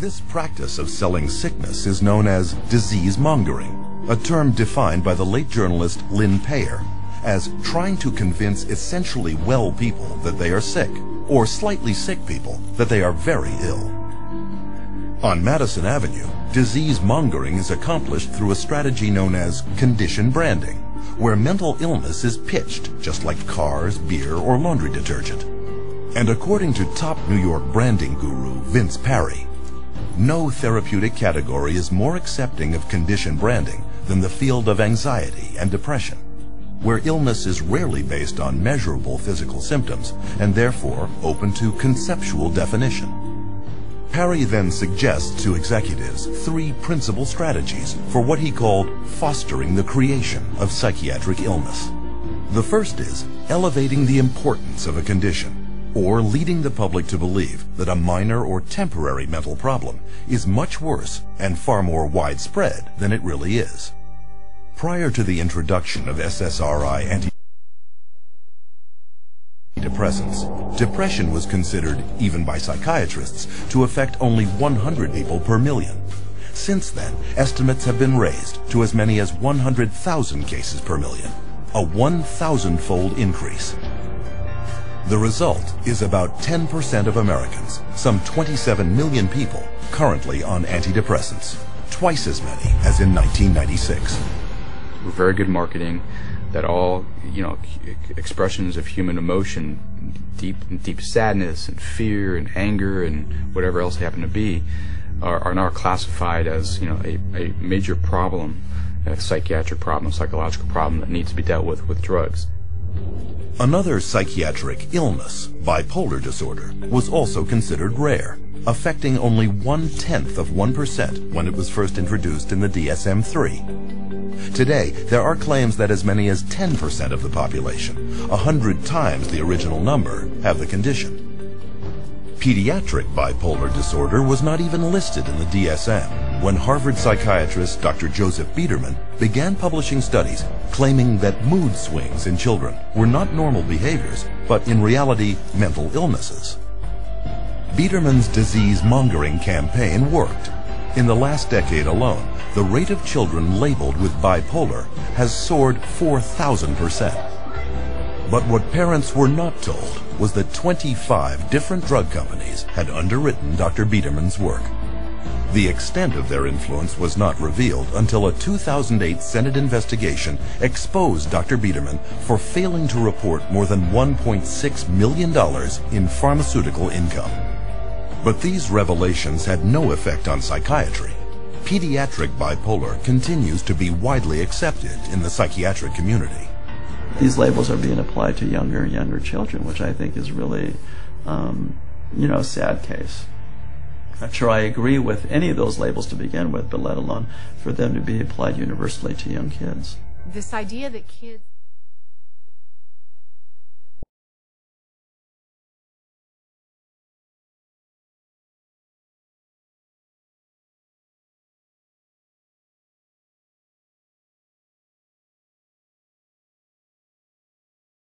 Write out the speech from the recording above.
This practice of selling sickness is known as disease mongering, a term defined by the late journalist Lynn Payer as trying to convince essentially well people that they are sick, or slightly sick people that they are very ill. On Madison Avenue, disease mongering is accomplished through a strategy known as condition branding, where mental illness is pitched just like cars, beer, or laundry detergent. And according to top New York branding guru Vince Parry, no therapeutic category is more accepting of condition branding than the field of anxiety and depression, where illness is rarely based on measurable physical symptoms and therefore open to conceptual definition. Parry then suggests to executives 3 principal strategies for what he called fostering the creation of psychiatric illness. The first is elevating the importance of a condition, or leading the public to believe that a minor or temporary mental problem is much worse and far more widespread than it really is. Prior to the introduction of SSRI antidepressants, depression was considered, even by psychiatrists, to affect only 100 people per million. Since then, estimates have been raised to as many as 100,000 cases per million, a 1,000-fold increase. The result is about 10% of Americans, some 27 million people, currently on antidepressants, twice as many as in 1996. Very good marketing, that all, expressions of human emotion, deep sadness and fear and anger and whatever else they happen to be, are now classified as, a major problem, a psychiatric problem, a psychological problem that needs to be dealt with drugs. Another psychiatric illness, bipolar disorder, was also considered rare, affecting only 1/10% when it was first introduced in the DSM-3. Today, there are claims that as many as 10% of the population, 100 times the original number, have the condition. Pediatric bipolar disorder was not even listed in the DSM when Harvard psychiatrist Dr. Joseph Biederman began publishing studies claiming that mood swings in children were not normal behaviors, but in reality, mental illnesses. Biederman's disease-mongering campaign worked. In the last decade alone, the rate of children labeled with bipolar has soared 4,000%. But what parents were not told was that 25 different drug companies had underwritten Dr. Biederman's work. The extent of their influence was not revealed until a 2008 Senate investigation exposed Dr. Biederman for failing to report more than $1.6 million in pharmaceutical income. But these revelations had no effect on psychiatry. Pediatric bipolar continues to be widely accepted in the psychiatric community. These labels are being applied to younger and younger children, which I think is really, a sad case. I'm not sure I agree with any of those labels to begin with, but let alone for them to be applied universally to young kids. This idea that kids